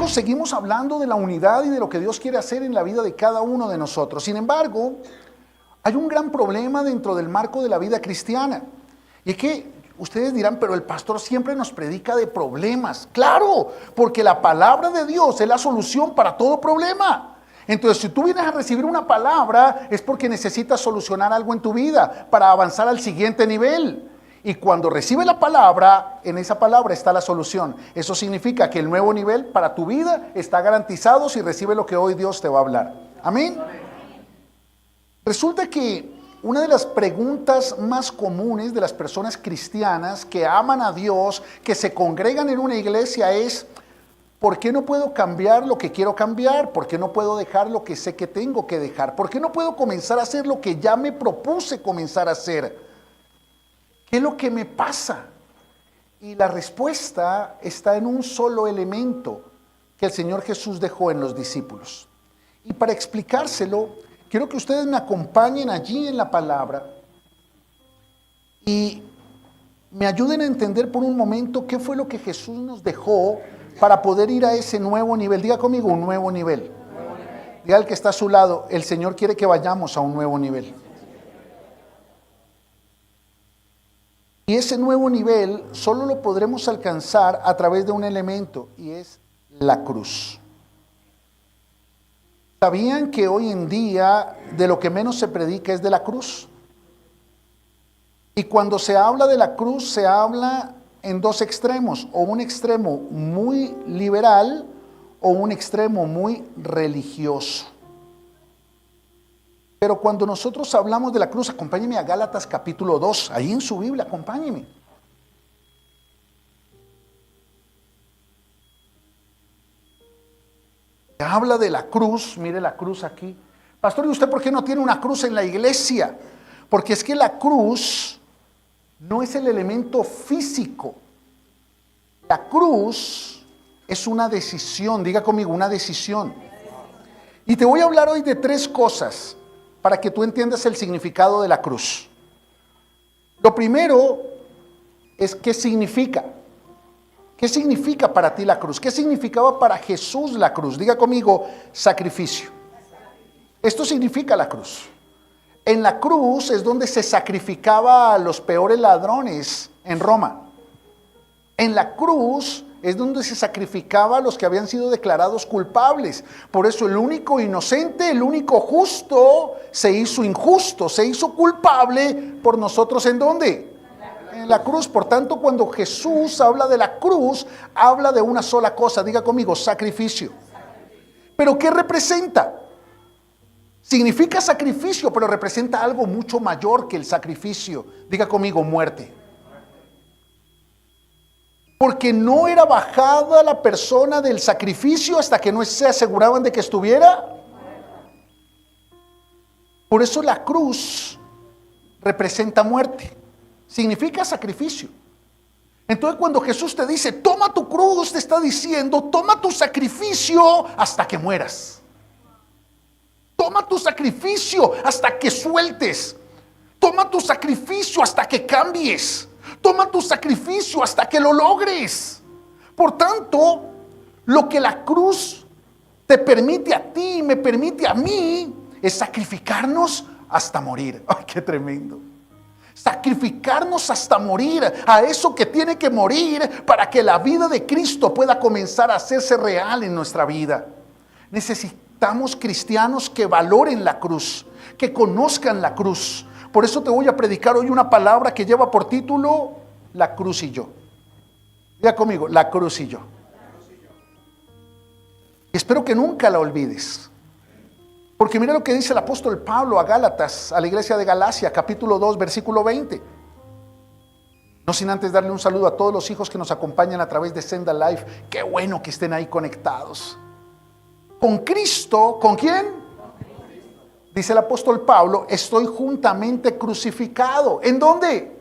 Hijos, seguimos hablando de la unidad y de lo que Dios quiere hacer en la vida de cada uno de nosotros. Sin embargo, hay un gran problema dentro del marco de la vida cristiana. Y es que ustedes dirán, pero el pastor siempre nos predica de problemas. Claro, porque la palabra de Dios es la solución para todo problema. Entonces, si tú vienes a recibir una palabra, es porque necesitas solucionar algo en tu vida para avanzar al siguiente nivel. Y cuando recibes la palabra, en esa palabra está la solución. Eso significa que el nuevo nivel para tu vida está garantizado si recibes lo que hoy Dios te va a hablar. Amén. Resulta que una de las preguntas más comunes de las personas cristianas que aman a Dios, que se congregan en una iglesia es: ¿por qué no puedo cambiar lo que quiero cambiar? ¿Por qué no puedo dejar lo que sé que tengo que dejar? ¿Por qué no puedo comenzar a hacer lo que ya me propuse comenzar a hacer? ¿Qué es lo que me pasa? Y la respuesta está en un solo elemento que el Señor Jesús dejó en los discípulos. Y para explicárselo, quiero que ustedes me acompañen allí en la palabra y me ayuden a entender por un momento qué fue lo que Jesús nos dejó para poder ir a ese nuevo nivel. Diga conmigo, un nuevo nivel. Diga al que está a su lado, el Señor quiere que vayamos a un nuevo nivel. Y ese nuevo nivel solo lo podremos alcanzar a través de un elemento, y es la cruz. ¿Sabían que hoy en día de lo que menos se predica es de la cruz? Y cuando se habla de la cruz, se habla en dos extremos, o un extremo muy liberal o un extremo muy religioso. Pero cuando nosotros hablamos de la cruz, acompáñenme a Gálatas capítulo 2, ahí en su Biblia, acompáñenme. Habla de la cruz, mire la cruz aquí. Pastor, ¿y usted por qué no tiene una cruz en la iglesia? Porque es que la cruz no es el elemento físico. La cruz es una decisión, diga conmigo, una decisión. Y te voy a hablar hoy de tres cosas para que tú entiendas el significado de la cruz. Lo primero es qué significa. ¿Qué significa para ti la cruz? ¿Qué significaba para Jesús la cruz? Diga conmigo, sacrificio. Esto significa la cruz. En la cruz es donde se sacrificaba a los peores ladrones en Roma. En la cruz es donde se sacrificaba a los que habían sido declarados culpables. Por eso el único inocente, el único justo, se hizo injusto, se hizo culpable por nosotros. ¿En dónde? En la cruz. Por tanto, cuando Jesús habla de la cruz, habla de una sola cosa. Diga conmigo, sacrificio. ¿Pero qué representa? Significa sacrificio, pero representa algo mucho mayor que el sacrificio. Diga conmigo, muerte. Porque no era bajada la persona del sacrificio hasta que no se aseguraban de que estuviera. Por eso la cruz representa muerte. Significa sacrificio. Entonces cuando Jesús te dice, toma tu cruz, te está diciendo, toma tu sacrificio hasta que mueras. Toma tu sacrificio hasta que sueltes. Toma tu sacrificio hasta que cambies. Toma tu sacrificio hasta que lo logres. Por tanto, lo que la cruz te permite a ti y me permite a mí es sacrificarnos hasta morir. ¡Ay, qué tremendo! Sacrificarnos hasta morir a eso que tiene que morir para que la vida de Cristo pueda comenzar a hacerse real en nuestra vida. Necesitamos cristianos que valoren la cruz, que conozcan la cruz. Por eso te voy a predicar hoy una palabra que lleva por título La cruz y yo. Diga conmigo, la cruz y yo. Espero que nunca la olvides. Porque mira lo que dice el apóstol Pablo a Gálatas, a la iglesia de Galacia, capítulo 2, versículo 20. No sin antes darle un saludo a todos los hijos que nos acompañan a través de Senda Life. Qué bueno que estén ahí conectados. Con Cristo, ¿con quién? Dice el apóstol Pablo, estoy juntamente crucificado. ¿En dónde?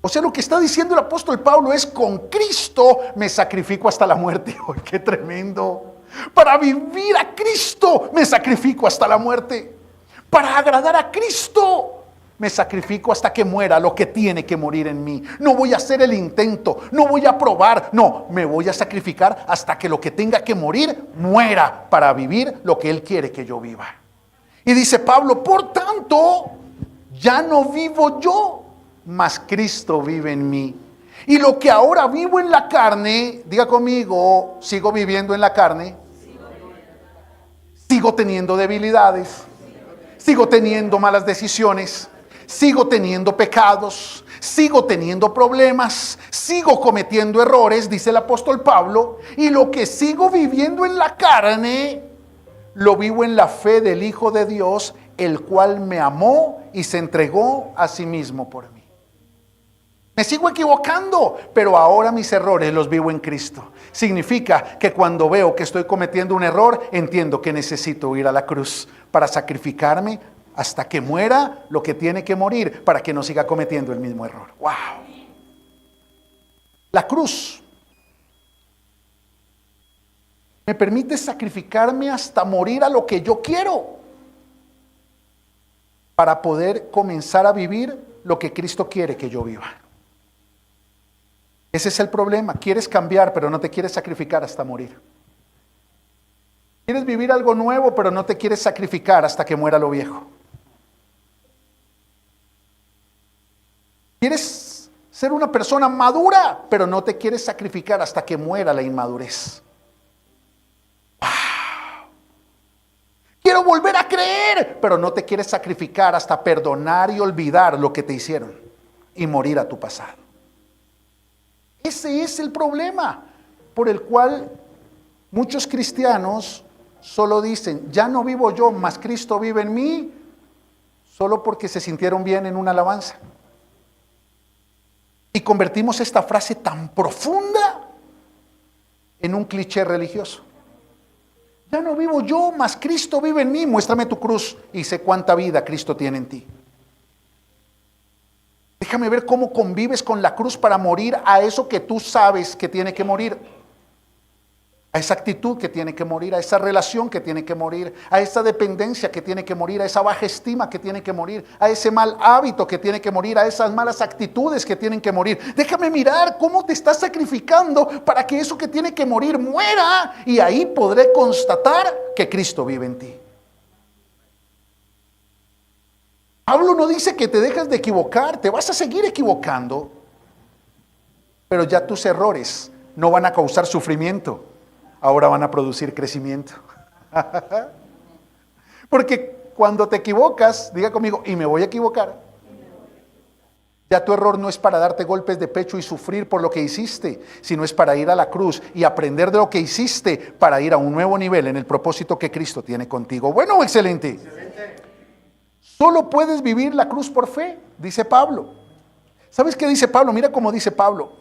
O sea, lo que está diciendo el apóstol Pablo es, con Cristo me sacrifico hasta la muerte. ¡Oh, qué tremendo! Para vivir a Cristo me sacrifico hasta la muerte. Para agradar a Cristo me sacrifico hasta que muera lo que tiene que morir en mí. No voy a hacer el intento, no voy a probar, no, me voy a sacrificar hasta que lo que tenga que morir muera para vivir lo que Él quiere que yo viva. Y dice Pablo, por tanto, ya no vivo yo, mas Cristo vive en mí. Y lo que ahora vivo en la carne, diga conmigo, sigo viviendo en la carne, sigo teniendo debilidades, sigo teniendo malas decisiones, sigo teniendo pecados, sigo teniendo problemas, sigo cometiendo errores, dice el apóstol Pablo, y lo que sigo viviendo en la carne, lo vivo en la fe del Hijo de Dios, el cual me amó y se entregó a sí mismo por mí. Me sigo equivocando, pero ahora mis errores los vivo en Cristo. Significa que cuando veo que estoy cometiendo un error, entiendo que necesito ir a la cruz para sacrificarme hasta que muera lo que tiene que morir para que no siga cometiendo el mismo error. ¡Wow! La cruz me permite sacrificarme hasta morir a lo que yo quiero para poder comenzar a vivir lo que Cristo quiere que yo viva. Ese es el problema. Quieres cambiar, pero no te quieres sacrificar hasta morir. Quieres vivir algo nuevo, pero no te quieres sacrificar hasta que muera lo viejo. Quieres ser una persona madura, pero no te quieres sacrificar hasta que muera la inmadurez. ¡Wow! Quiero volver a creer, pero no te quieres sacrificar hasta perdonar y olvidar lo que te hicieron y morir a tu pasado. Ese es el problema por el cual muchos cristianos solo dicen, ya no vivo yo, mas Cristo vive en mí, solo porque se sintieron bien en una alabanza. Y convertimos esta frase tan profunda en un cliché religioso. Ya no vivo yo, mas Cristo vive en mí. Muéstrame tu cruz y sé cuánta vida Cristo tiene en ti. Déjame ver cómo convives con la cruz para morir a eso que tú sabes que tiene que morir. A esa actitud que tiene que morir, a esa relación que tiene que morir, a esa dependencia que tiene que morir, a esa baja estima que tiene que morir, a ese mal hábito que tiene que morir, a esas malas actitudes que tienen que morir. Déjame mirar cómo te estás sacrificando para que eso que tiene que morir muera y ahí podré constatar que Cristo vive en ti. Pablo no dice que te dejes de equivocar, te vas a seguir equivocando, pero ya tus errores no van a causar sufrimiento, ahora van a producir crecimiento. Porque cuando te equivocas, diga conmigo, y me voy a equivocar, ya tu error no es para darte golpes de pecho y sufrir por lo que hiciste, sino es para ir a la cruz y aprender de lo que hiciste para ir a un nuevo nivel en el propósito que Cristo tiene contigo. Bueno, excelente. Solo puedes vivir la cruz por fe, dice Pablo. ¿Sabes qué dice Pablo? Mira cómo dice Pablo.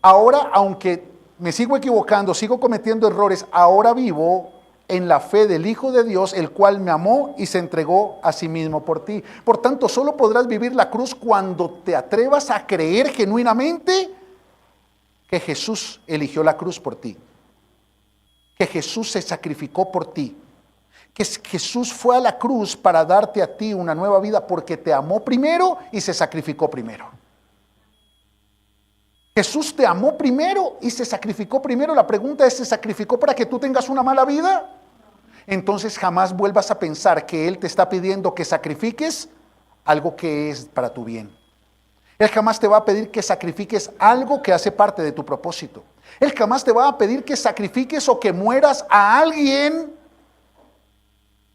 Ahora, aunque me sigo equivocando, sigo cometiendo errores, ahora vivo en la fe del Hijo de Dios, el cual me amó y se entregó a sí mismo por ti. Por tanto, solo podrás vivir la cruz cuando te atrevas a creer genuinamente que Jesús eligió la cruz por ti, que Jesús se sacrificó por ti, que Jesús fue a la cruz para darte a ti una nueva vida porque te amó primero y se sacrificó primero. Jesús te amó primero y se sacrificó primero. La pregunta es, ¿se sacrificó para que tú tengas una mala vida? Entonces jamás vuelvas a pensar que Él te está pidiendo que sacrifiques algo que es para tu bien. Él jamás te va a pedir que sacrifiques algo que hace parte de tu propósito. Él jamás te va a pedir que sacrifiques o que mueras a alguien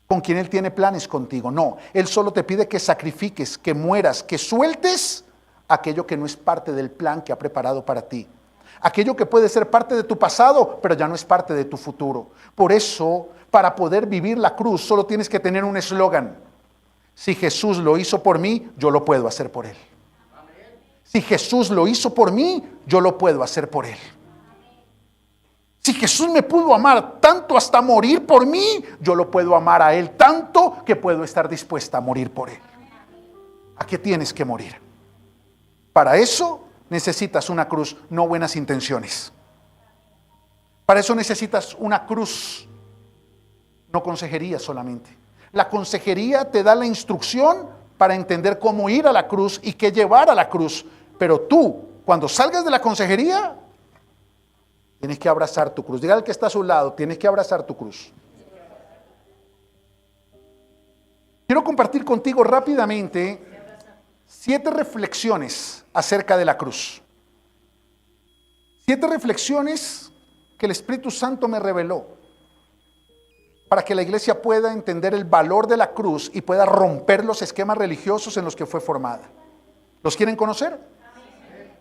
con quien Él tiene planes contigo. No, Él solo te pide que sacrifiques, que mueras, que sueltes aquello que no es parte del plan que ha preparado para ti. Aquello que puede ser parte de tu pasado, pero ya no es parte de tu futuro. Por eso, para poder vivir la cruz, solo tienes que tener un eslogan. Si Jesús lo hizo por mí, yo lo puedo hacer por Él. Si Jesús lo hizo por mí, yo lo puedo hacer por Él. Si Jesús me pudo amar tanto hasta morir por mí, yo lo puedo amar a Él tanto que puedo estar dispuesta a morir por Él. ¿A qué tienes que morir? Para eso necesitas una cruz, no buenas intenciones. Para eso necesitas una cruz, no consejería solamente. La consejería te da la instrucción para entender cómo ir a la cruz y qué llevar a la cruz. Pero tú, cuando salgas de la consejería, tienes que abrazar tu cruz. Diga al que está a su lado, tienes que abrazar tu cruz. Quiero compartir contigo rápidamente 7 reflexiones acerca de la cruz. 7 reflexiones que el Espíritu Santo me reveló para que la iglesia pueda entender el valor de la cruz y pueda romper los esquemas religiosos en los que fue formada. ¿Los quieren conocer?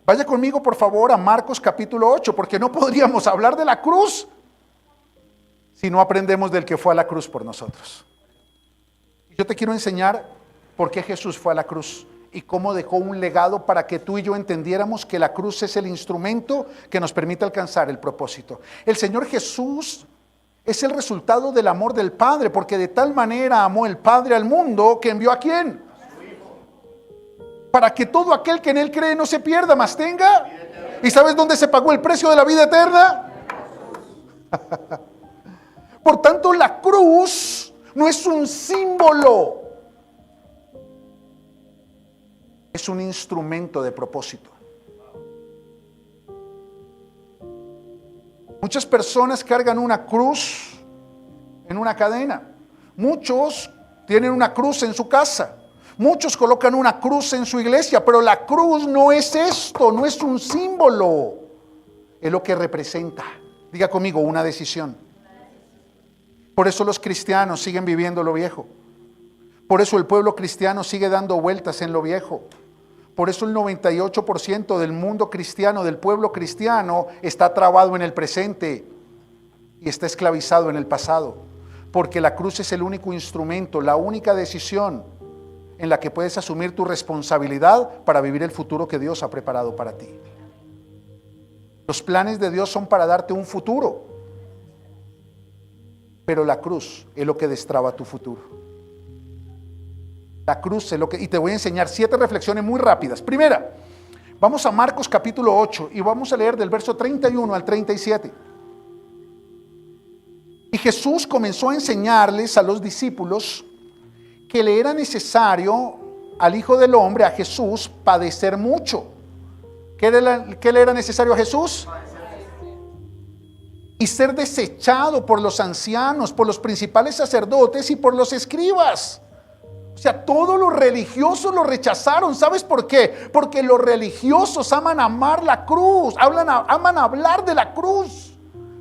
Vaya conmigo por favor a Marcos capítulo 8, porque no podríamos hablar de la cruz si no aprendemos del que fue a la cruz por nosotros. Yo te quiero enseñar por qué Jesús fue a la cruz y cómo dejó un legado para que tú y yo entendiéramos que la cruz es el instrumento que nos permite alcanzar el propósito. El Señor Jesús es el resultado del amor del Padre, porque de tal manera amó el Padre al mundo que envió ¿a quién? A su Hijo. Para que todo aquel que en Él cree no se pierda, mas tenga. ¿Y sabes dónde se pagó el precio de la vida eterna? Por tanto, la cruz no es un símbolo, es un instrumento de propósito. Muchas personas cargan una cruz en una cadena. Muchos tienen una cruz en su casa. Muchos colocan una cruz en su iglesia, pero la cruz no es esto, no es un símbolo. Es lo que representa. Diga conmigo, una decisión. Por eso los cristianos siguen viviendo lo viejo. Por eso el pueblo cristiano sigue dando vueltas en lo viejo. Por eso el 98% del mundo cristiano, del pueblo cristiano, está trabado en el presente y está esclavizado en el pasado. Porque la cruz es el único instrumento, la única decisión en la que puedes asumir tu responsabilidad para vivir el futuro que Dios ha preparado para ti. Los planes de Dios son para darte un futuro, pero la cruz es lo que destraba tu futuro. La cruz es lo que... Y te voy a enseñar 7 reflexiones muy rápidas. Primera, vamos a Marcos capítulo 8 y vamos a leer del verso 31 al 37. Y Jesús comenzó a enseñarles a los discípulos que le era necesario al Hijo del Hombre, a Jesús, padecer mucho. ¿Qué le era necesario a Jesús? Y ser desechado por los ancianos, por los principales sacerdotes y por los escribas. O sea, todos los religiosos lo rechazaron. ¿Sabes por qué? Porque los religiosos aman amar la cruz, aman hablar de la cruz,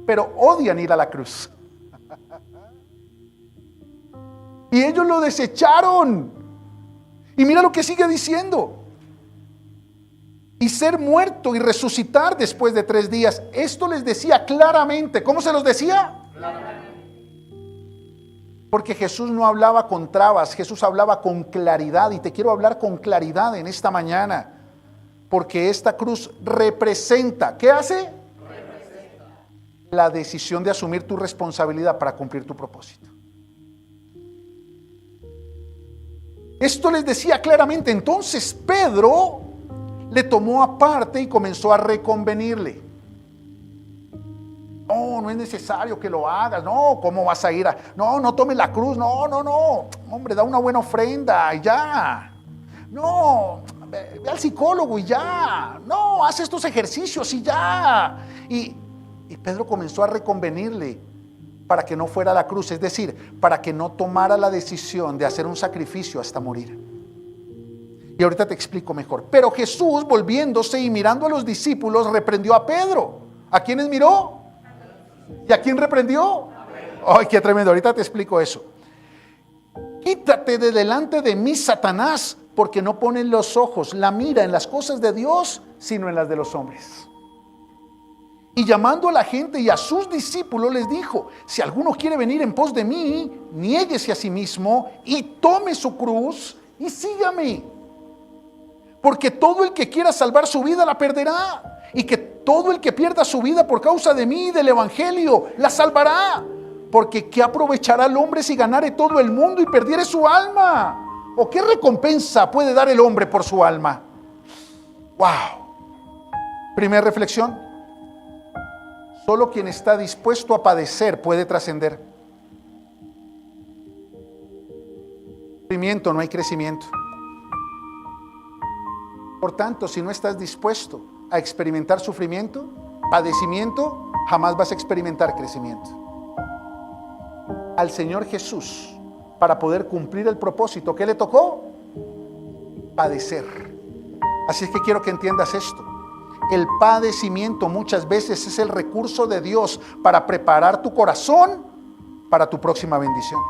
pero odian ir a la cruz. Y ellos lo desecharon. Y mira lo que sigue diciendo. Y ser muerto y resucitar después de 3 días. Esto les decía claramente. ¿Cómo se los decía? Claramente. Porque Jesús no hablaba con trabas, Jesús hablaba con claridad. Y te quiero hablar con claridad en esta mañana. Porque esta cruz representa, ¿qué hace? Representa la decisión de asumir tu responsabilidad para cumplir tu propósito. Esto les decía claramente. Entonces Pedro le tomó aparte y comenzó a reconvenirle. No es necesario que lo hagas. No, ¿cómo vas a ir a...? No tomes la cruz. No. Hombre, da una buena ofrenda y ya. No, ve al psicólogo y ya. No, haz estos ejercicios y ya. Y Pedro comenzó a reconvenirle para que no fuera a la cruz. Es decir, para que no tomara la decisión de hacer un sacrificio hasta morir. Y ahorita te explico mejor. Pero Jesús, volviéndose y mirando a los discípulos, reprendió a Pedro. ¿A quiénes miró? ¿Y a quién reprendió? ¡Ay, qué tremendo! Ahorita te explico eso. Quítate de delante de mí, Satanás, porque no pones los ojos, la mira en las cosas de Dios, sino en las de los hombres. Y llamando a la gente y a sus discípulos les dijo: si alguno quiere venir en pos de mí, niéguese a sí mismo y tome su cruz y sígame. Porque todo el que quiera salvar su vida la perderá. Y que todo el que pierda su vida por causa de mí y del evangelio la salvará. Porque ¿qué aprovechará el hombre si ganare todo el mundo y perdiere su alma? ¿O qué recompensa puede dar el hombre por su alma? ¡Wow! Primera reflexión. Solo quien está dispuesto a padecer puede trascender. Sufrimiento, no hay crecimiento. Por tanto, si no estás dispuesto a experimentar sufrimiento, padecimiento, jamás vas a experimentar crecimiento. Al Señor Jesús, para poder cumplir el propósito que le tocó, padecer. Así es que quiero que entiendas esto. El padecimiento muchas veces es el recurso de Dios para preparar tu corazón para tu próxima bendición.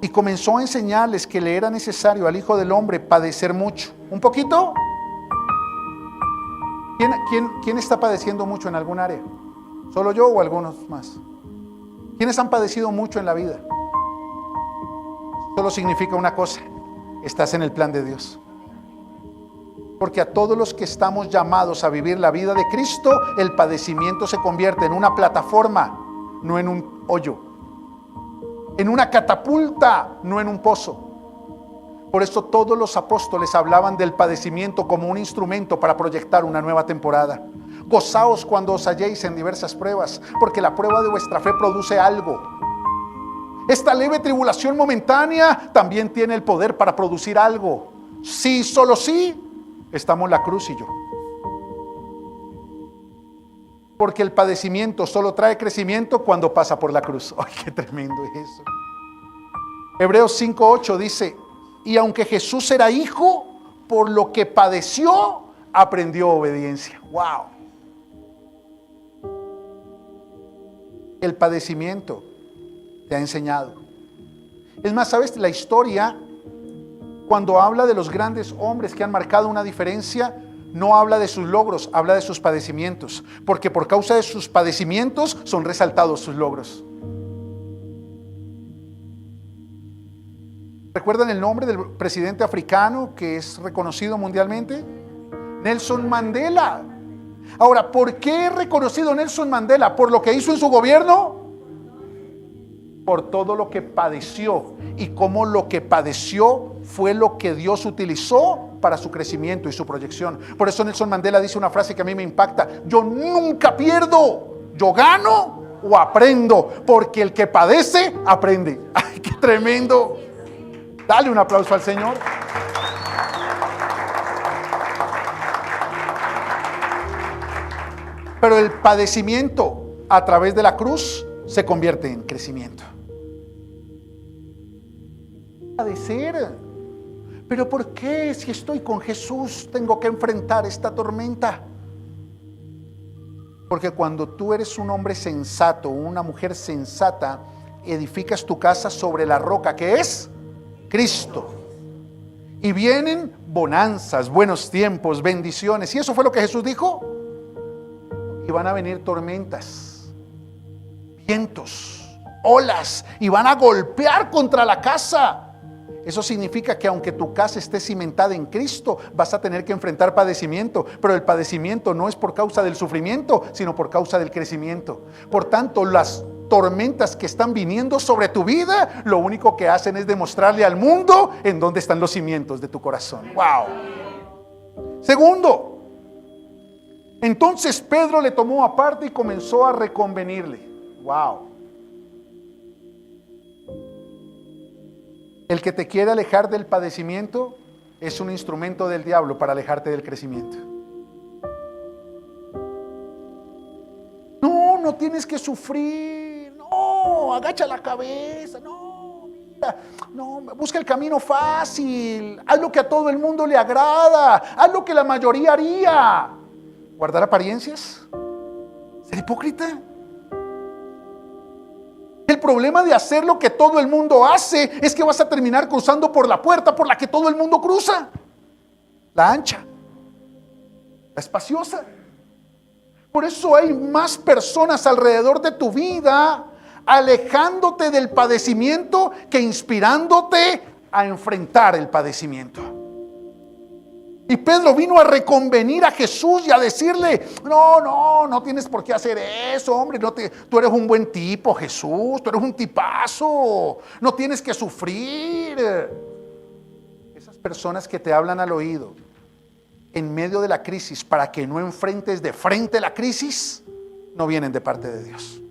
Y comenzó a enseñarles que le era necesario al Hijo del Hombre padecer mucho. ¿Un poquito? ¿Quién está padeciendo mucho en algún área? ¿Solo yo o algunos más? ¿Quiénes han padecido mucho en la vida? Solo significa una cosa: estás en el plan de Dios. Porque a todos los que estamos llamados a vivir la vida de Cristo, el padecimiento se convierte en una plataforma, no en un hoyo, en una catapulta, no en un pozo. Por eso todos los apóstoles hablaban del padecimiento como un instrumento para proyectar una nueva temporada. Gozaos cuando os halléis en diversas pruebas, porque la prueba de vuestra fe produce algo. Esta leve tribulación momentánea también tiene el poder para producir algo. Sí, solo sí, estamos la cruz y yo. Porque el padecimiento solo trae crecimiento cuando pasa por la cruz. ¡Ay, qué tremendo es eso! Hebreos 5:8 dice: y aunque Jesús era hijo, por lo que padeció, aprendió obediencia. ¡Wow! El padecimiento te ha enseñado. Es más, ¿sabes? La historia, cuando habla de los grandes hombres que han marcado una diferencia, no habla de sus logros, habla de sus padecimientos. Porque por causa de sus padecimientos son resaltados sus logros. ¿Recuerdan el nombre del presidente africano que es reconocido mundialmente? Nelson Mandela. Ahora, ¿por qué es reconocido Nelson Mandela? ¿Por lo que hizo en su gobierno? Por todo lo que padeció y cómo lo que padeció fue lo que Dios utilizó para su crecimiento y su proyección. Por eso Nelson Mandela dice una frase que a mí me impacta: yo nunca pierdo, yo gano o aprendo, porque el que padece aprende. ¡Ay, qué tremendo! Dale un aplauso al Señor. Pero el padecimiento a través de la cruz se convierte en crecimiento. Padecer. ¿Pero por qué, si estoy con Jesús, tengo que enfrentar esta tormenta? Porque cuando tú eres un hombre sensato, una mujer sensata, edificas tu casa sobre la roca que es Cristo. Y vienen bonanzas, buenos tiempos, bendiciones. Y eso fue lo que Jesús dijo. Y van a venir tormentas, vientos, olas, y van a golpear contra la casa. Eso significa que aunque tu casa esté cimentada en Cristo, vas a tener que enfrentar padecimiento. Pero el padecimiento no es por causa del sufrimiento, sino por causa del crecimiento. Por tanto, las tormentas que están viniendo sobre tu vida, lo único que hacen es demostrarle al mundo en dónde están los cimientos de tu corazón. ¡Wow! Segundo, entonces Pedro le tomó aparte y comenzó a reconvenirle. ¡Wow! El que te quiere alejar del padecimiento es un instrumento del diablo para alejarte del crecimiento. No tienes que sufrir. No, agacha la cabeza. No, mira, no, busca el camino fácil. Haz lo que a todo el mundo le agrada. Haz lo que la mayoría haría. ¿Guardar apariencias? ¿Ser hipócrita? El problema de hacer lo que todo el mundo hace es que vas a terminar cruzando por la puerta por la que todo el mundo cruza. La ancha, la espaciosa. Por eso hay más personas alrededor de tu vida alejándote del padecimiento que inspirándote a enfrentar el padecimiento. Y Pedro vino a reconvenir a Jesús y a decirle: no tienes por qué hacer eso, hombre. Tú eres un buen tipo, Jesús. Tú eres un tipazo. No tienes que sufrir. Esas personas que te hablan al oído en medio de la crisis para que no enfrentes de frente la crisis, no vienen de parte de Dios.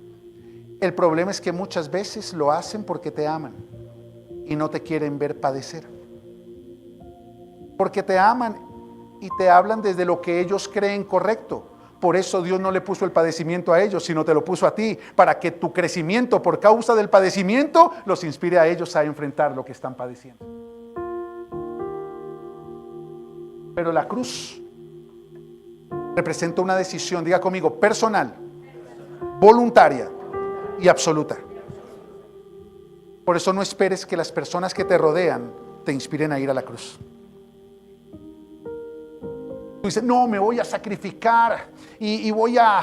El problema es que muchas veces lo hacen porque te aman y no te quieren ver padecer. porque te aman y te hablan desde lo que ellos creen correcto. Por eso Dios no le puso el padecimiento a ellos, sino te lo puso a ti, para que tu crecimiento por causa del padecimiento los inspire a ellos a enfrentar lo que están padeciendo. Pero la cruz representa una decisión, diga conmigo, personal, voluntaria y absoluta. Por eso no esperes que las personas que te rodean te inspiren a ir a la cruz. Tú dices, no, me voy a sacrificar y voy a,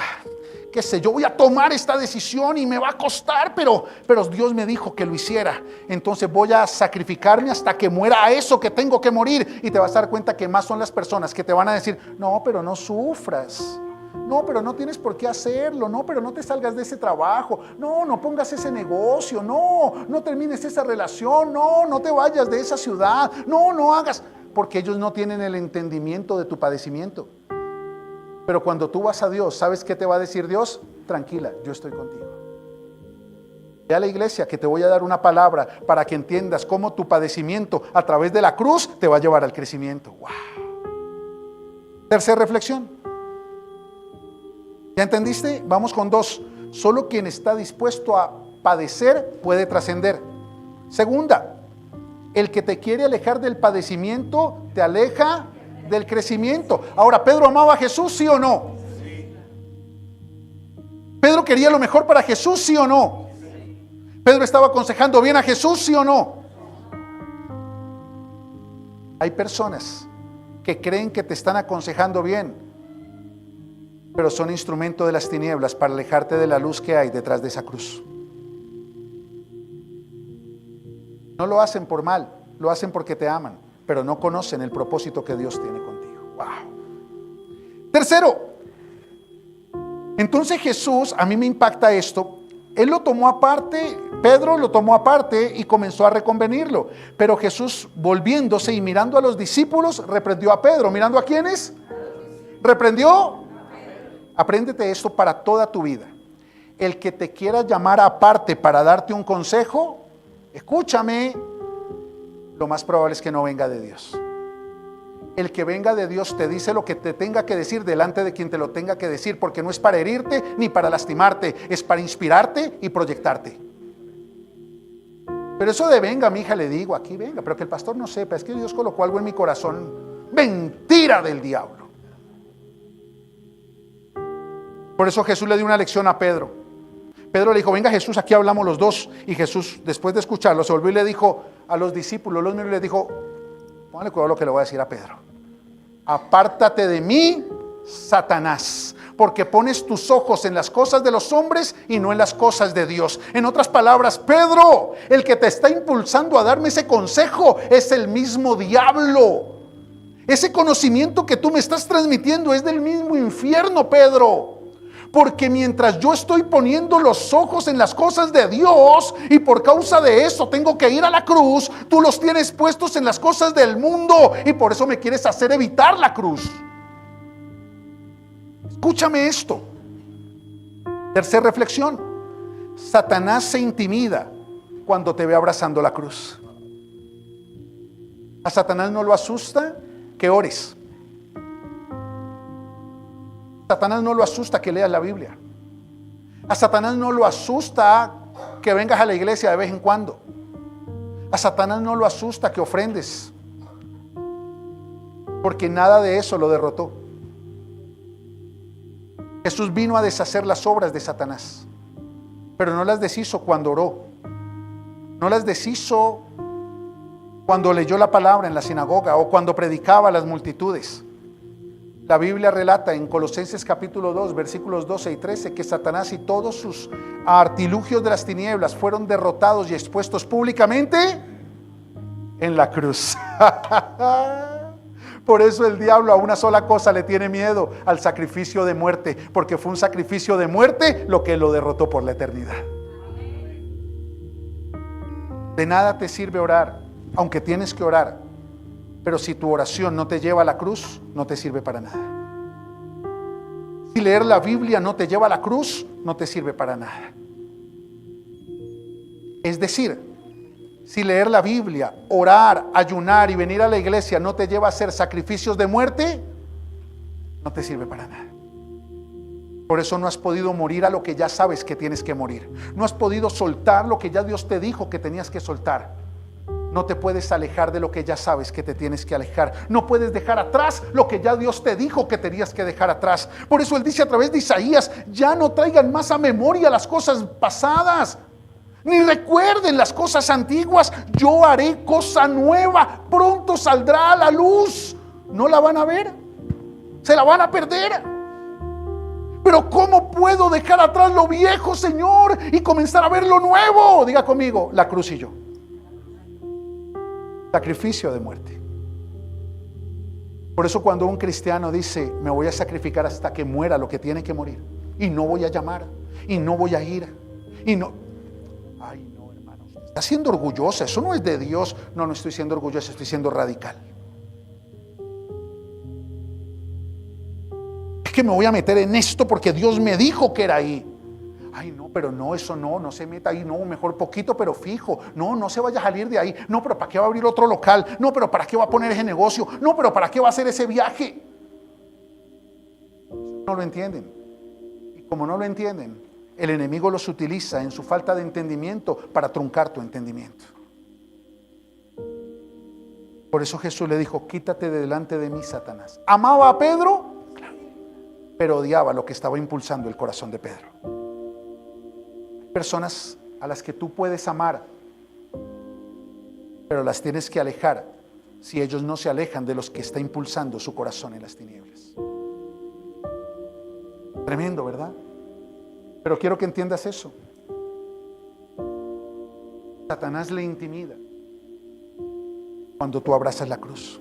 qué sé yo, voy a tomar esta decisión y me va a costar, pero Dios me dijo que lo hiciera. Entonces voy a sacrificarme hasta que muera a eso que tengo que morir. Y te vas a dar cuenta que más son las personas que te van a decir, no, pero no sufras. No, pero no tienes por qué hacerlo. No, pero no te salgas de ese trabajo. No, no pongas ese negocio. No, no termines esa relación. No, no te vayas de esa ciudad. No, no hagas. Porque ellos no tienen el entendimiento de tu padecimiento. Pero cuando tú vas a Dios, ¿sabes qué te va a decir Dios? Tranquila, yo estoy contigo. Ve a la iglesia que te voy a dar una palabra para que entiendas cómo tu padecimiento a través de la cruz te va a llevar al crecimiento. ¡Wow! Tercera reflexión. ¿Ya entendiste? Vamos con 2. Solo quien está dispuesto a padecer puede trascender. Segunda, el que te quiere alejar del padecimiento te aleja del crecimiento. Ahora, ¿Pedro amaba a Jesús, sí o no? Sí. ¿Pedro quería lo mejor para Jesús, sí o no? Sí. ¿Pedro estaba aconsejando bien a Jesús, sí o no? Hay personas que creen que te están aconsejando bien, pero son instrumento de las tinieblas para alejarte de la luz que hay detrás de esa cruz. No lo hacen por mal, lo hacen porque te aman, pero no conocen el propósito que Dios tiene contigo. ¡Wow! Tercero, entonces Jesús, a mí me impacta esto, Él lo tomó aparte, Pedro lo tomó aparte y comenzó a reconvenirlo. Pero Jesús, volviéndose y mirando a los discípulos, reprendió a Pedro. ¿Mirando a quiénes? ¿Reprendió? Apréndete esto para toda tu vida. El que te quiera llamar aparte para darte un consejo, escúchame, lo más probable es que no venga de Dios. El que venga de Dios te dice lo que te tenga que decir delante de quien te lo tenga que decir, porque no es para herirte ni para lastimarte, es para inspirarte y proyectarte. Pero eso de venga, mi hija, le digo, aquí venga, pero que el pastor no sepa, es que Dios colocó algo en mi corazón. Mentira del diablo. Por eso Jesús le dio una lección a Pedro. Pedro le dijo, venga Jesús, aquí hablamos los dos. Y Jesús, después de escucharlo, se volvió y le dijo a los discípulos, los miró y le dijo, póngale cuidado lo que le voy a decir a Pedro. Apártate de mí, Satanás, porque pones tus ojos en las cosas de los hombres y no en las cosas de Dios. En otras palabras, Pedro, el que te está impulsando a darme ese consejo es el mismo diablo. Ese conocimiento que tú me estás transmitiendo es del mismo infierno, Pedro. Porque mientras yo estoy poniendo los ojos en las cosas de Dios y por causa de eso tengo que ir a la cruz, tú los tienes puestos en las cosas del mundo y por eso me quieres hacer evitar la cruz. Escúchame esto. Tercera reflexión. Satanás se intimida cuando te ve abrazando la cruz. A Satanás no lo asusta que ores. Satanás no lo asusta que leas la Biblia. A Satanás no lo asusta que vengas a la iglesia de vez en cuando. A Satanás no lo asusta que ofrendes. Porque nada de eso lo derrotó. Jesús vino a deshacer las obras de Satanás, pero no las deshizo cuando oró. No las deshizo cuando leyó la palabra en la sinagoga o cuando predicaba a las multitudes. La Biblia relata en Colosenses capítulo 2, versículos 12 y 13, que Satanás y todos sus artilugios de las tinieblas fueron derrotados y expuestos públicamente en la cruz. Por eso el diablo a una sola cosa le tiene miedo, al sacrificio de muerte, porque fue un sacrificio de muerte lo que lo derrotó por la eternidad. De nada te sirve orar, aunque tienes que orar. Pero si tu oración no te lleva a la cruz, no te sirve para nada. Si leer la Biblia no te lleva a la cruz, no te sirve para nada. Es decir, Si leer la Biblia, orar, ayunar y venir a la iglesia no te lleva a hacer sacrificios de muerte, no te sirve para nada. Por eso no has podido morir a lo que ya sabes que tienes que morir. No has podido soltar lo que ya Dios te dijo que tenías que soltar. No te puedes alejar de lo que ya sabes que te tienes que alejar. No puedes dejar atrás lo que ya Dios te dijo que tenías que dejar atrás. Por eso Él dice a través de Isaías: ya no traigan más a memoria las cosas pasadas, ni recuerden las cosas antiguas. Yo haré cosa nueva, pronto saldrá a la luz. No la van a ver, se la van a perder. Pero ¿cómo puedo dejar atrás lo viejo, Señor, y comenzar a ver lo nuevo? Diga conmigo: la cruz y yo. Sacrificio de muerte. Por eso cuando un cristiano dice: me voy a sacrificar hasta que muera lo que tiene que morir, y no voy a llamar, y no voy a ir, y no... Ay, no, hermano, está siendo orgullosa. Eso no es de Dios. No, no estoy siendo orgullosa, estoy siendo radical. Es que me voy a meter en esto porque Dios me dijo que era ahí. Ay, no, pero no, eso no se meta ahí. No, mejor poquito, pero fijo. No se vaya a salir de ahí. No, pero ¿para qué va a abrir otro local? No, pero ¿para qué va a poner ese negocio? No, pero ¿para qué va a hacer ese viaje? No lo entienden. Y como no lo entienden, el enemigo los utiliza en su falta de entendimiento para truncar tu entendimiento. Por eso Jesús le dijo: quítate de delante de mí, Satanás. ¿Amaba a Pedro? Claro. Pero odiaba lo que estaba impulsando el corazón de Pedro. Hay personas a las que tú puedes amar, pero las tienes que alejar si ellos no se alejan de los que está impulsando su corazón en las tinieblas. Tremendo, ¿verdad? Pero quiero que entiendas eso. Satanás le intimida cuando tú abrazas la cruz,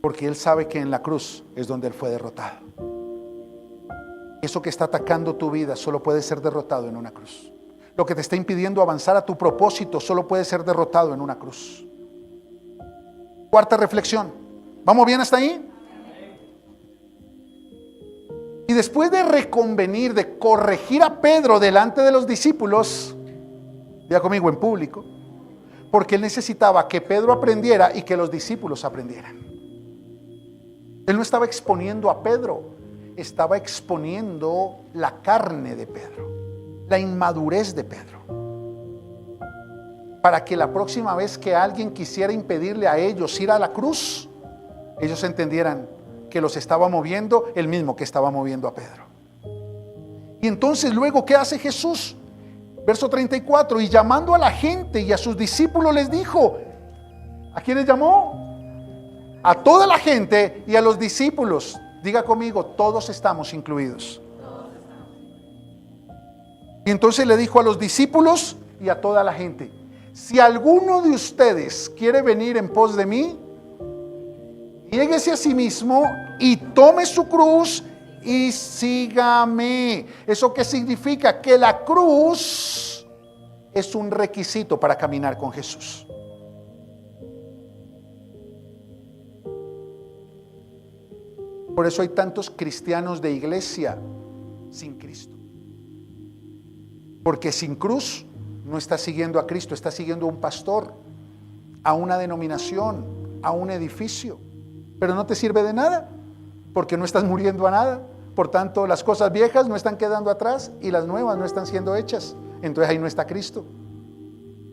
porque él sabe que en la cruz es donde él fue derrotado. Eso que está atacando tu vida solo puede ser derrotado en una cruz. Lo que te está impidiendo avanzar a tu propósito solo puede ser derrotado en una cruz. Cuarta reflexión. ¿Vamos bien hasta ahí? Y después de reconvenir, de corregir a Pedro delante de los discípulos, diga conmigo, en público, porque él necesitaba que Pedro aprendiera y que los discípulos aprendieran. Él no estaba exponiendo a Pedro, estaba exponiendo la carne de Pedro, la inmadurez de Pedro, para que la próxima vez que alguien quisiera impedirle a ellos ir a la cruz, ellos entendieran que los estaba moviendo el mismo que estaba moviendo a Pedro. Y entonces luego, ¿qué hace Jesús? Verso 34, y llamando a la gente y a sus discípulos les dijo, ¿a quiénes llamó? A toda la gente y a los discípulos. Diga conmigo, todos estamos incluidos. Y entonces le dijo a los discípulos y a toda la gente, si alguno de ustedes quiere venir en pos de mí, niéguese a sí mismo y tome su cruz y sígame. ¿Eso qué significa? Que la cruz es un requisito para caminar con Jesús. Por eso hay tantos cristianos de iglesia sin Cristo. Porque sin cruz no está siguiendo a Cristo, está siguiendo a un pastor, a una denominación, a un edificio. Pero no te sirve de nada, porque no estás muriendo a nada. Por tanto, las cosas viejas no están quedando atrás y las nuevas no están siendo hechas. Entonces ahí no está Cristo.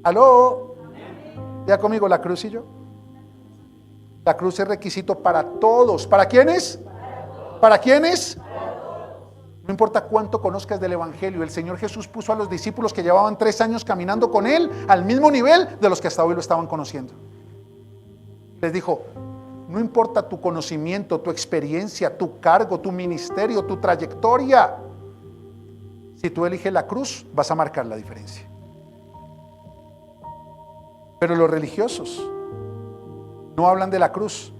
¿Aló? Ya conmigo, la cruz y yo. La cruz es requisito para todos. ¿Para quiénes? ¿Para quiénes? No importa cuánto conozcas del Evangelio, el Señor Jesús puso a los discípulos que llevaban 3 años caminando con Él al mismo nivel de los que hasta hoy lo estaban conociendo. Les dijo, no importa tu conocimiento, tu experiencia, tu cargo, tu ministerio, tu trayectoria. Si tú eliges la cruz, vas a marcar la diferencia. Pero los religiosos no hablan de la cruz,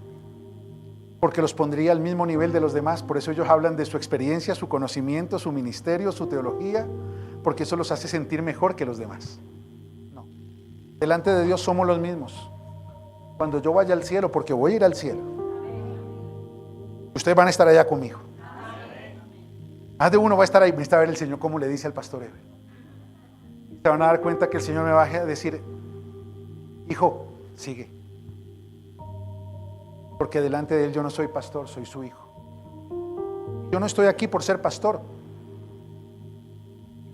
porque los pondría al mismo nivel de los demás. Por eso ellos hablan de su experiencia, su conocimiento, su ministerio, su teología, porque eso los hace sentir mejor que los demás. No. Delante de Dios somos los mismos. Cuando yo vaya al cielo, porque voy a ir al cielo, ustedes van a estar allá conmigo. Más de uno va a estar ahí. Viste a ver el Señor cómo le dice al pastor Eber. Se van a dar cuenta que el Señor me va a decir: hijo, sigue. Porque delante de Él yo no soy pastor, soy su hijo. Yo no estoy aquí por ser pastor.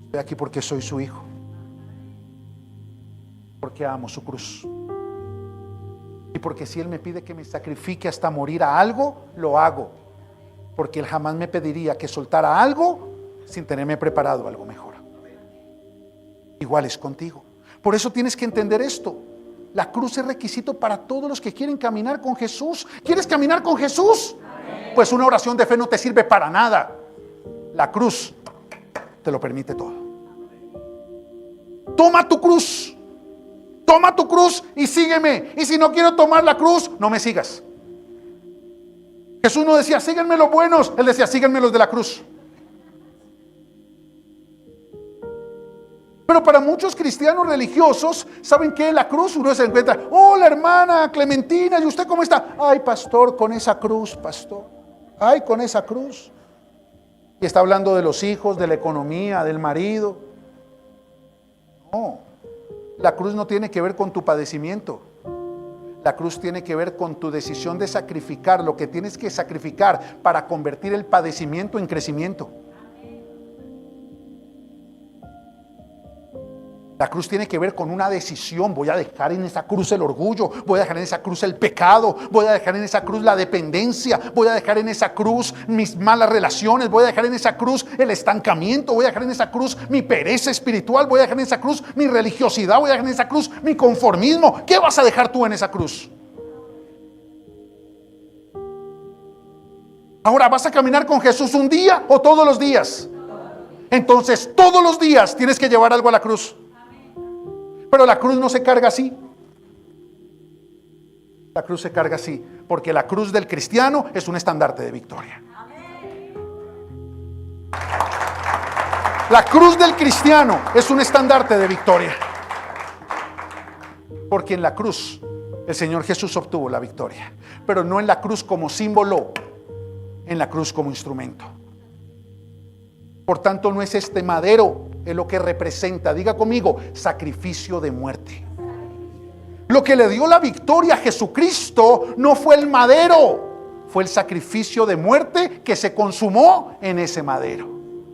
Estoy aquí porque soy su hijo. Porque amo su cruz. Y porque si Él me pide que me sacrifique hasta morir a algo, lo hago. Porque Él jamás me pediría que soltara algo sin tenerme preparado algo mejor. Igual es contigo. Por eso tienes que entender esto. La cruz es requisito para todos los que quieren caminar con Jesús. ¿Quieres caminar con Jesús? Pues una oración de fe no te sirve para nada. La cruz te lo permite todo. Toma tu cruz. Toma tu cruz y sígueme. Y si no quiero tomar la cruz, no me sigas. Jesús no decía: síganme los buenos. Él decía: síganme los de la cruz. Pero para muchos cristianos religiosos, ¿saben qué? La cruz, uno se encuentra: hola hermana Clementina, ¿y usted cómo está? Ay, pastor, con esa cruz, pastor. Ay, con esa cruz. Y está hablando de los hijos, de la economía, del marido. No, la cruz no tiene que ver con tu padecimiento. La cruz tiene que ver con tu decisión de sacrificar lo que tienes que sacrificar para convertir el padecimiento en crecimiento. La cruz tiene que ver con una decisión. Voy a dejar en esa cruz el orgullo, voy a dejar en esa cruz el pecado, voy a dejar en esa cruz la dependencia, voy a dejar en esa cruz mis malas relaciones, voy a dejar en esa cruz el estancamiento, voy a dejar en esa cruz mi pereza espiritual, voy a dejar en esa cruz mi religiosidad, voy a dejar en esa cruz mi conformismo. ¿Qué vas a dejar tú en esa cruz? Ahora, ¿vas a caminar con Jesús un día o todos los días? Entonces, todos los días tienes que llevar algo a la cruz. Pero la cruz no se carga así. La cruz se carga así, porque la cruz del cristiano es un estandarte de victoria. La cruz del cristiano es un estandarte de victoria. Porque en la cruz el Señor Jesús obtuvo la victoria. Pero no en la cruz como símbolo, en la cruz como instrumento. Por tanto, no es este madero, es lo que representa, diga conmigo, sacrificio de muerte. Lo que le dio la victoria a Jesucristo no fue el madero, fue el sacrificio de muerte que se consumó en ese madero.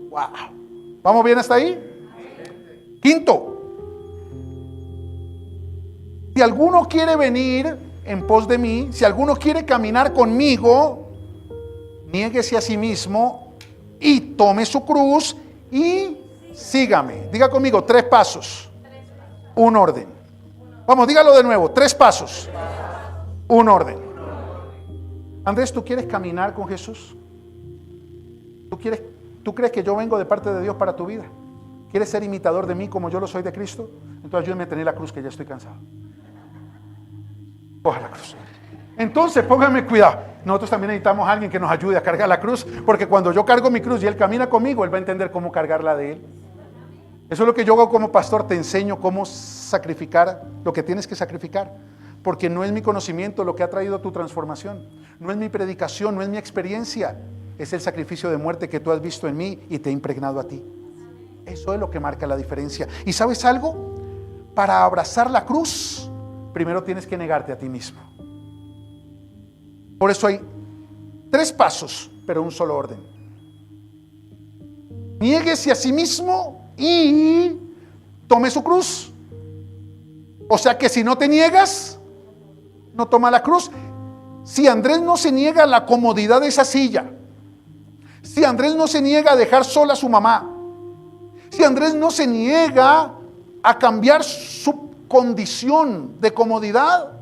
Wow. ¿Vamos bien hasta ahí? Quinto, si alguno quiere venir en pos de mí, si alguno quiere caminar conmigo, niéguese a sí mismo y tome su cruz y sígame. Diga conmigo, 3 pasos, un orden. Vamos, dígalo de nuevo, 3 pasos, un orden. Andrés, ¿tú quieres caminar con Jesús? ¿Tú crees que yo vengo de parte de Dios para tu vida? ¿Quieres ser imitador de mí como yo lo soy de Cristo? Entonces ayúdame a tener la cruz, que ya estoy cansado. Coja la cruz. Entonces, póngame cuidado. Nosotros también necesitamos a alguien que nos ayude a cargar la cruz, porque cuando yo cargo mi cruz y Él camina conmigo, Él va a entender cómo cargar la de Él. Eso es lo que yo hago como pastor, te enseño cómo sacrificar lo que tienes que sacrificar, porque no es mi conocimiento lo que ha traído tu transformación, no es mi predicación, no es mi experiencia, es el sacrificio de muerte que tú has visto en mí y te he impregnado a ti. Eso es lo que marca la diferencia. ¿Y sabes algo? Para abrazar la cruz, primero tienes que negarte a ti mismo. Por eso hay 3 pasos, pero un solo orden. Niéguese a sí mismo y tome su cruz. O sea que si no te niegas, no toma la cruz. Si Andrés no se niega a la comodidad de esa silla, si Andrés no se niega a dejar sola a su mamá, si Andrés no se niega a cambiar su condición de comodidad,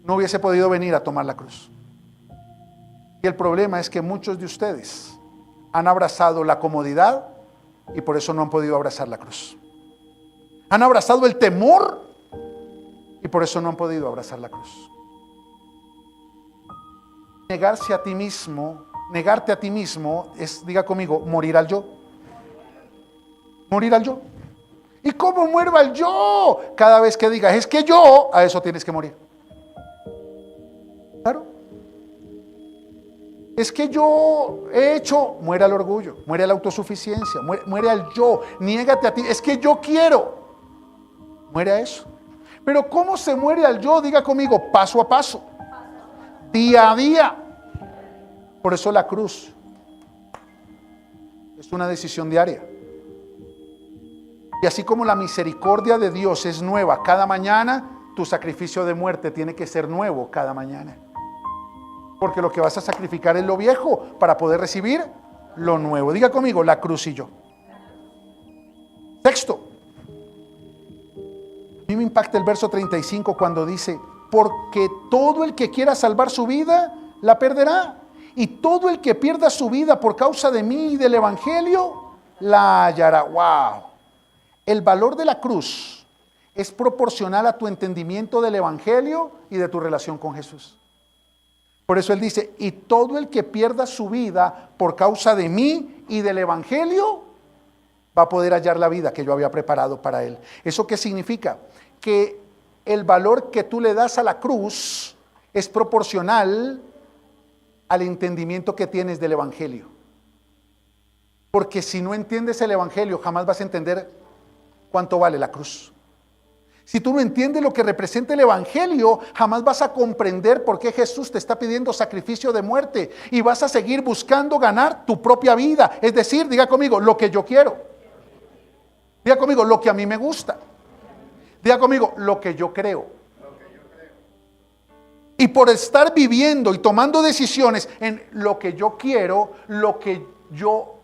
no hubiese podido venir a tomar la cruz. Y el problema es que muchos de ustedes han abrazado la comodidad y por eso no han podido abrazar la cruz. Han abrazado el temor y por eso no han podido abrazar la cruz. Negarse a ti mismo, negarte a ti mismo es, diga conmigo, morir al yo. Morir al yo. ¿Y cómo muero al yo? Cada vez que digas, es que yo, a eso tienes que morir. Claro. Es que yo he hecho, muere al orgullo, muere a la autosuficiencia, muere al yo, niégate a ti, es que yo quiero, muere a eso. Pero ¿cómo se muere al yo? Diga conmigo, paso a paso, día a día. Por eso la cruz es una decisión diaria. Y así como la misericordia de Dios es nueva cada mañana, tu sacrificio de muerte tiene que ser nuevo cada mañana. Porque lo que vas a sacrificar es lo viejo para poder recibir lo nuevo. Diga conmigo, la cruz y yo. Sexto, a mí me impacta el verso 35 cuando dice, porque todo el que quiera salvar su vida, la perderá. Y todo el que pierda su vida por causa de mí y del evangelio, la hallará. ¡Wow! El valor de la cruz es proporcional a tu entendimiento del evangelio y de tu relación con Jesús. Por eso él dice, y todo el que pierda su vida por causa de mí y del evangelio, va a poder hallar la vida que yo había preparado para él. ¿Eso qué significa? Que el valor que tú le das a la cruz es proporcional al entendimiento que tienes del evangelio. Porque si no entiendes el evangelio, jamás vas a entender cuánto vale la cruz. Si tú no entiendes lo que representa el evangelio, jamás vas a comprender por qué Jesús te está pidiendo sacrificio de muerte y vas a seguir buscando ganar tu propia vida. Es decir, diga conmigo, lo que yo quiero. Diga conmigo, lo que a mí me gusta. Diga conmigo, lo que yo creo. Y por estar viviendo y tomando decisiones en lo que yo quiero, lo que yo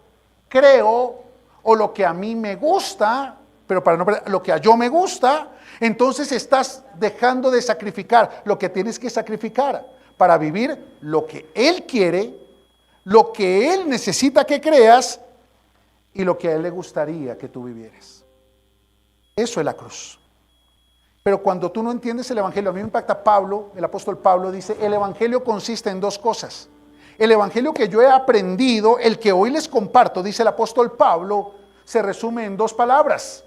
creo o lo que a mí me gusta, pero para no perder, lo que a yo me gusta, entonces estás dejando de sacrificar lo que tienes que sacrificar para vivir lo que Él quiere, lo que Él necesita que creas y lo que a Él le gustaría que tú vivieras. Eso es la cruz. Pero cuando tú no entiendes el evangelio, a mí me impacta Pablo, el apóstol Pablo dice, el evangelio consiste en dos cosas. El evangelio que yo he aprendido, el que hoy les comparto, dice el apóstol Pablo, se resume en dos palabras: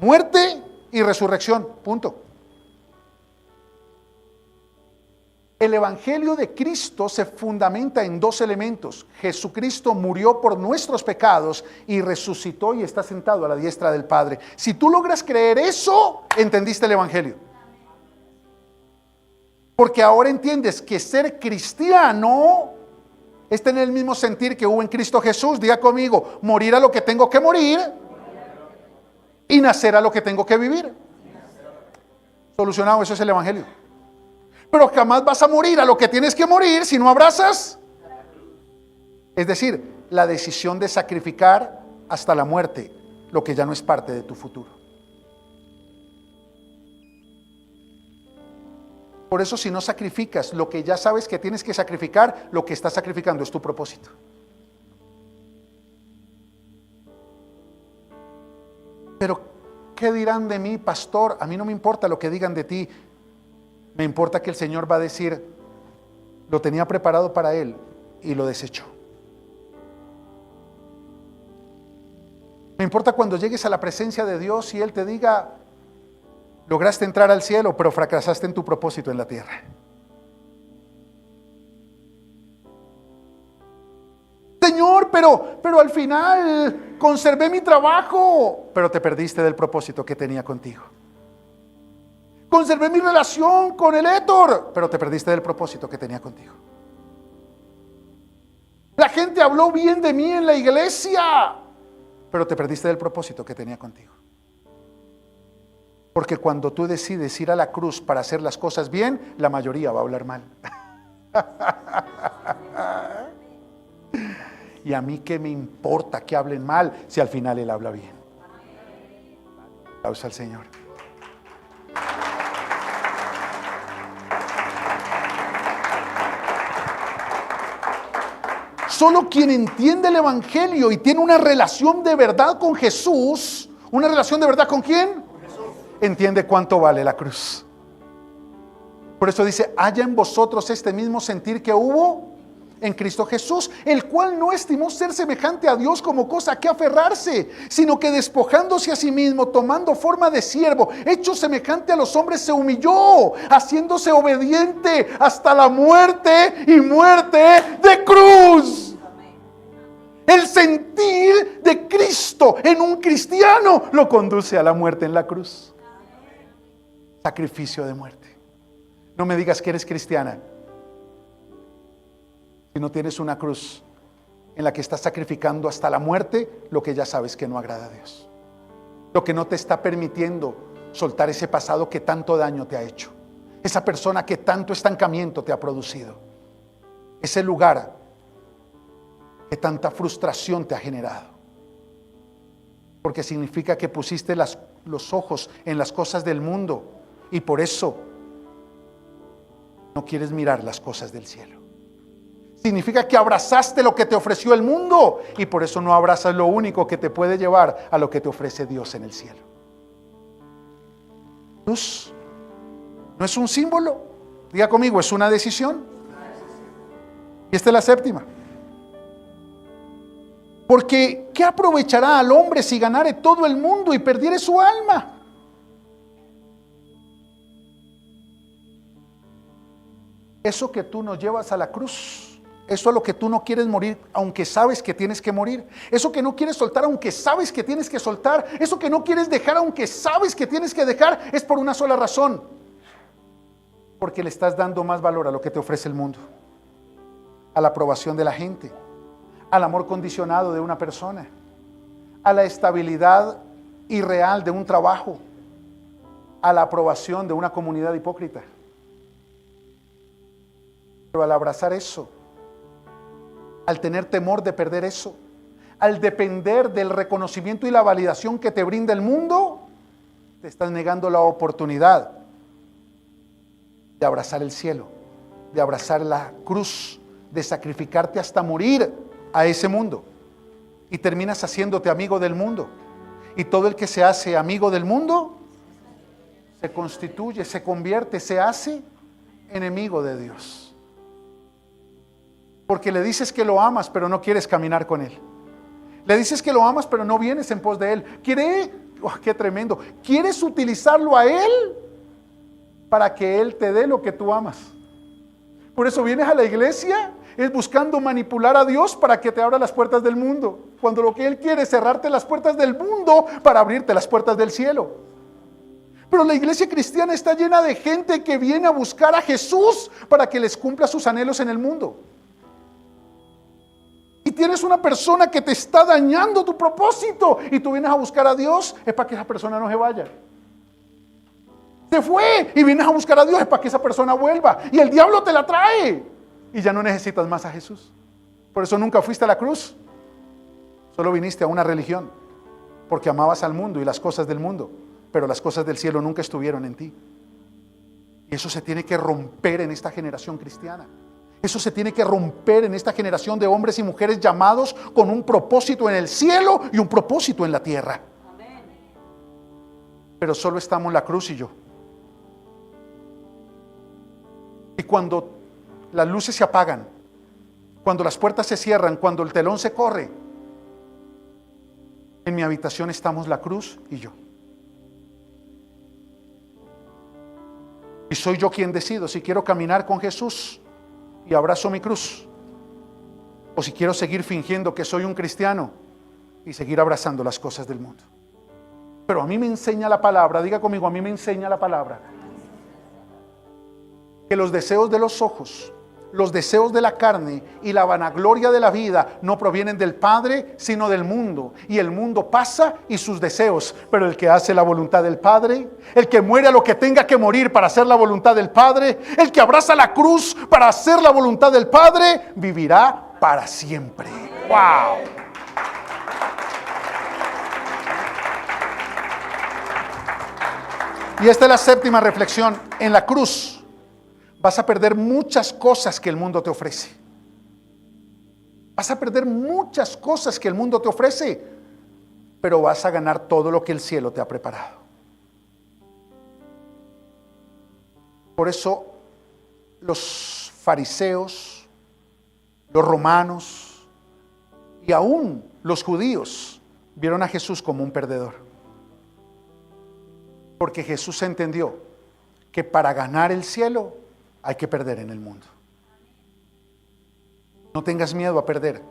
muerte y resurrección, punto. El evangelio de Cristo se fundamenta en dos elementos. Jesucristo murió por nuestros pecados y resucitó y está sentado a la diestra del Padre. Si tú logras creer eso, entendiste el evangelio. Porque ahora entiendes que ser cristiano es tener el mismo sentir que hubo en Cristo Jesús. Diga conmigo, morir a lo que tengo que morir y nacer a lo que tengo que vivir. Solucionado, eso es el evangelio. Pero jamás vas a morir a lo que tienes que morir si no abrazas. Es decir, la decisión de sacrificar hasta la muerte lo que ya no es parte de tu futuro. Por eso, si no sacrificas lo que ya sabes que tienes que sacrificar, lo que estás sacrificando es tu propósito. Pero, ¿qué dirán de mí, pastor? A mí no me importa lo que digan de ti. Me importa que el Señor va a decir, lo tenía preparado para Él y lo desechó. Me importa cuando llegues a la presencia de Dios y Él te diga, lograste entrar al cielo, pero fracasaste en tu propósito en la tierra. Señor, pero al final conservé mi trabajo, pero te perdiste del propósito que tenía contigo. Conservé mi relación con el Héctor, pero te perdiste del propósito que tenía contigo. La gente habló bien de mí en la iglesia, pero te perdiste del propósito que tenía contigo. Porque cuando tú decides ir a la cruz para hacer las cosas bien, la mayoría va a hablar mal. Y a mí qué me importa que hablen mal si al final Él habla bien. Aplausos al Señor. Solo quien entiende el evangelio y tiene una relación de verdad con Jesús, ¿una relación de verdad con quién? Con Jesús. Entiende cuánto vale la cruz. Por eso dice, haya en vosotros este mismo sentir que hubo en Cristo Jesús, el cual no estimó ser semejante a Dios como cosa a que aferrarse, sino que despojándose a sí mismo, tomando forma de siervo, hecho semejante a los hombres, se humilló, haciéndose obediente hasta la muerte y muerte de cruz. El sentir de Cristo en un cristiano lo conduce a la muerte en la cruz. Sacrificio de muerte. No me digas que eres cristiana si no tienes una cruz en la que estás sacrificando hasta la muerte lo que ya sabes que no agrada a Dios. Lo que no te está permitiendo soltar ese pasado que tanto daño te ha hecho. Esa persona que tanto estancamiento te ha producido. Ese lugar que tanta frustración te ha generado. Porque significa que pusiste los ojos en las cosas del mundo y por eso no quieres mirar las cosas del cielo. Significa que abrazaste lo que te ofreció el mundo y por eso no abrazas lo único que te puede llevar a lo que te ofrece Dios en el cielo. Cruz no es un símbolo, diga conmigo, es una decisión. Y esta es la séptima. Porque ¿qué aprovechará al hombre si ganare todo el mundo y perdiere su alma? Eso que tú nos llevas a la cruz, eso a lo que tú no quieres morir, aunque sabes que tienes que morir. Eso que no quieres soltar, aunque sabes que tienes que soltar. Eso que no quieres dejar, aunque sabes que tienes que dejar, es por una sola razón. Porque le estás dando más valor a lo que te ofrece el mundo. A la aprobación de la gente. Al amor condicionado de una persona. A la estabilidad irreal de un trabajo. A la aprobación de una comunidad hipócrita. Pero al abrazar eso, al tener temor de perder eso, al depender del reconocimiento y la validación que te brinda el mundo, te estás negando la oportunidad de abrazar el cielo, de abrazar la cruz, de sacrificarte hasta morir a ese mundo. Y terminas haciéndote amigo del mundo. Y todo el que se hace amigo del mundo, se constituye, se convierte, se hace enemigo de Dios. Porque le dices que lo amas, pero no quieres caminar con Él. Le dices que lo amas, pero no vienes en pos de Él. ¡Qué tremendo! ¿Quieres utilizarlo a Él para que Él te dé lo que tú amas? Por eso vienes a la iglesia, es buscando manipular a Dios para que te abra las puertas del mundo. Cuando lo que Él quiere es cerrarte las puertas del mundo para abrirte las puertas del cielo. Pero la iglesia cristiana está llena de gente que viene a buscar a Jesús para que les cumpla sus anhelos en el mundo. Y tienes una persona que te está dañando tu propósito y tú vienes a buscar a Dios, es para que esa persona no se vaya. Se fue y vienes a buscar a Dios, es para que esa persona vuelva. Y el diablo te la trae y ya no necesitas más a Jesús. Por eso nunca fuiste a la cruz. Solo viniste a una religión porque amabas al mundo y las cosas del mundo, pero las cosas del cielo nunca estuvieron en ti. Y eso se tiene que romper en esta generación cristiana. Eso se tiene que romper en esta generación de hombres y mujeres llamados con un propósito en el cielo y un propósito en la tierra. Amén. Pero solo estamos la cruz y yo. Y cuando las luces se apagan, cuando las puertas se cierran, cuando el telón se corre, en mi habitación estamos la cruz y yo. Y soy yo quien decido si quiero caminar con Jesús y abrazo mi cruz, o si quiero seguir fingiendo que soy un cristiano y seguir abrazando las cosas del mundo. Pero a mí me enseña la palabra, diga conmigo, a mí me enseña la palabra, que los deseos de los ojos, los deseos de la carne y la vanagloria de la vida no provienen del Padre, sino del mundo. Y el mundo pasa y sus deseos, pero el que hace la voluntad del Padre, el que muere a lo que tenga que morir para hacer la voluntad del Padre, el que abraza la cruz para hacer la voluntad del Padre, vivirá para siempre. ¡Wow! Y esta es la séptima reflexión. En la cruz vas a perder muchas cosas que el mundo te ofrece. Vas a perder muchas cosas que el mundo te ofrece, pero vas a ganar todo lo que el cielo te ha preparado. Por eso los fariseos, los romanos y aún los judíos vieron a Jesús como un perdedor. Porque Jesús entendió que para ganar el cielo hay que perder en el mundo. No tengas miedo a perder,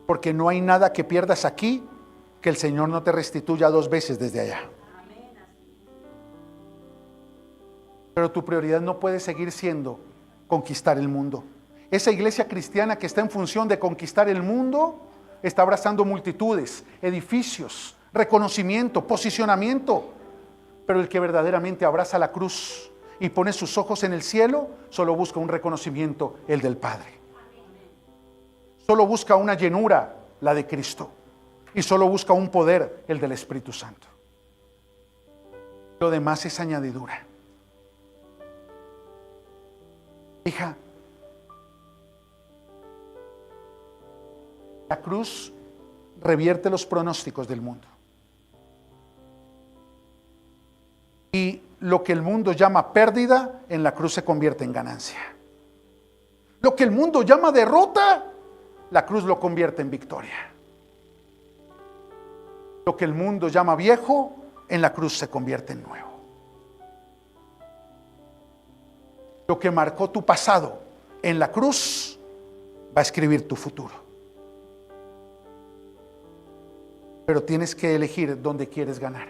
porque no hay nada que pierdas aquí que el Señor no te restituya 2 veces desde allá. Pero tu prioridad no puede seguir siendo conquistar el mundo. Esa iglesia cristiana que está en función de conquistar el mundo está abrazando multitudes, edificios, reconocimiento, posicionamiento. Pero el que verdaderamente abraza la cruz y pone sus ojos en el cielo, solo busca un reconocimiento, el del Padre. Solo busca una llenura, la de Cristo. Y solo busca un poder, el del Espíritu Santo. Lo demás es añadidura. Hija, la cruz revierte los pronósticos del mundo. Y lo que el mundo llama pérdida, en la cruz se convierte en ganancia. Lo que el mundo llama derrota, la cruz lo convierte en victoria. Lo que el mundo llama viejo, en la cruz se convierte en nuevo. Lo que marcó tu pasado, en la cruz va a escribir tu futuro. Pero tienes que elegir dónde quieres ganar.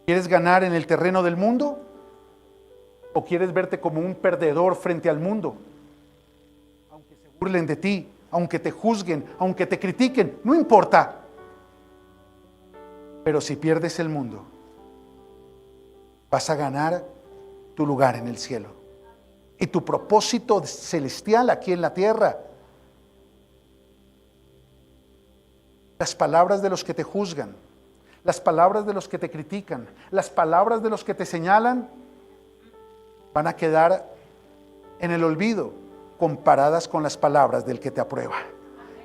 ¿Quieres ganar en el terreno del mundo? ¿O quieres verte como un perdedor frente al mundo? Aunque se burlen de ti, aunque te juzguen, aunque te critiquen, no importa. Pero si pierdes el mundo, vas a ganar tu lugar en el cielo. Y tu propósito celestial aquí en la tierra. Las palabras de los que te juzgan, las palabras de los que te critican, las palabras de los que te señalan, van a quedar en el olvido comparadas con las palabras del que te aprueba,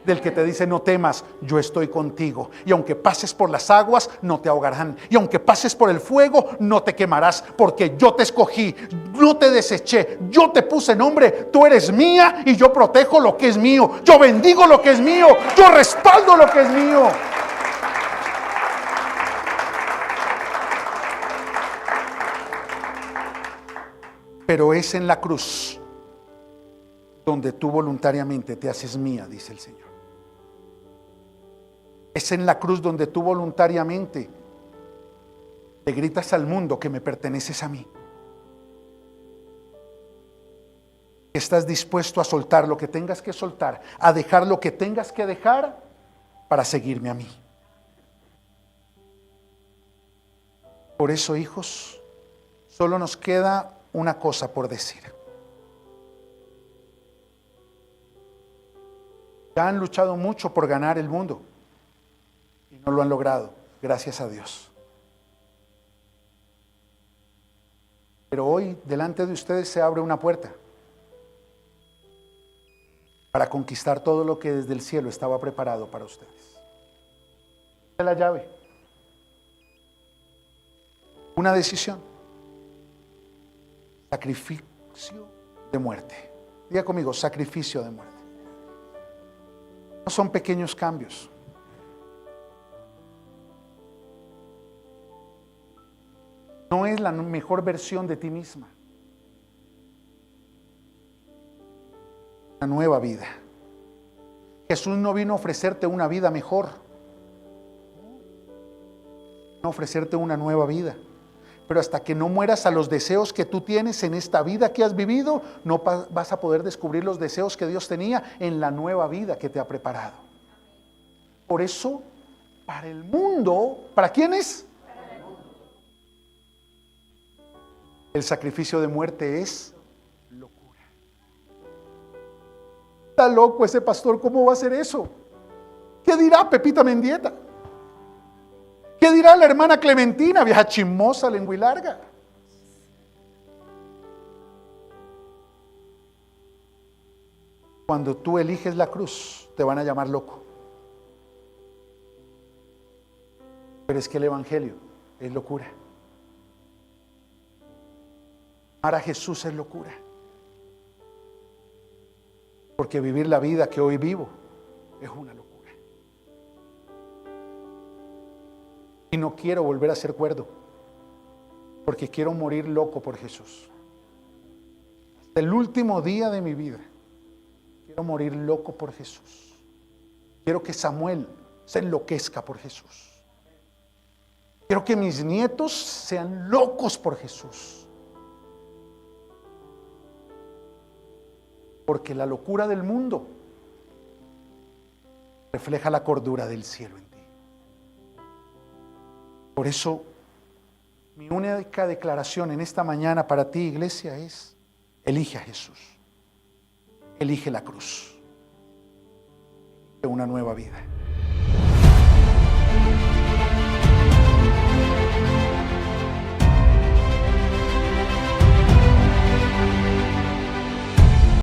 del que te dice: no temas, yo estoy contigo, y aunque pases por las aguas no te ahogarán, y aunque pases por el fuego no te quemarás, porque yo te escogí, yo te deseché, yo te puse nombre, tú eres mía y yo protejo lo que es mío, yo bendigo lo que es mío, yo respaldo lo que es mío. Pero es en la cruz donde tú voluntariamente te haces mía, dice el Señor. Es en la cruz donde tú voluntariamente le gritas al mundo que me perteneces a mí. Estás dispuesto a soltar lo que tengas que soltar, a dejar lo que tengas que dejar para seguirme a mí. Por eso, hijos, solo nos queda una cosa por decir. Ya han luchado mucho por ganar el mundo y no lo han logrado, gracias a Dios. Pero hoy delante de ustedes se abre una puerta para conquistar todo lo que desde el cielo estaba preparado para ustedes. Esta es la llave. Una decisión. Sacrificio de muerte. Diga conmigo, sacrificio de muerte. No son pequeños cambios. No es la mejor versión de ti misma. Una nueva vida. Jesús no vino a ofrecerte una vida mejor, vino a ofrecerte una nueva vida. Pero hasta que no mueras a los deseos que tú tienes en esta vida que has vivido, no vas a poder descubrir los deseos que Dios tenía en la nueva vida que te ha preparado. Por eso, para el mundo, ¿para quiénes? Para el mundo. El sacrificio de muerte es locura. Está loco ese pastor, ¿cómo va a hacer eso? ¿Qué dirá Pepita Mendieta? ¿Qué dirá la hermana Clementina, vieja chismosa, lengua y larga? Cuando tú eliges la cruz, te van a llamar loco. Pero es que el evangelio es locura. Amar a Jesús es locura. Porque vivir la vida que hoy vivo es una locura. Y no quiero volver a ser cuerdo, porque quiero morir loco por Jesús. Hasta el último día de mi vida, quiero morir loco por Jesús. Quiero que Samuel se enloquezca por Jesús. Quiero que mis nietos sean locos por Jesús. Porque la locura del mundo refleja la cordura del cielo en ti. Por eso, mi única declaración en esta mañana para ti, iglesia, es: elige a Jesús. Elige la cruz. De una nueva vida.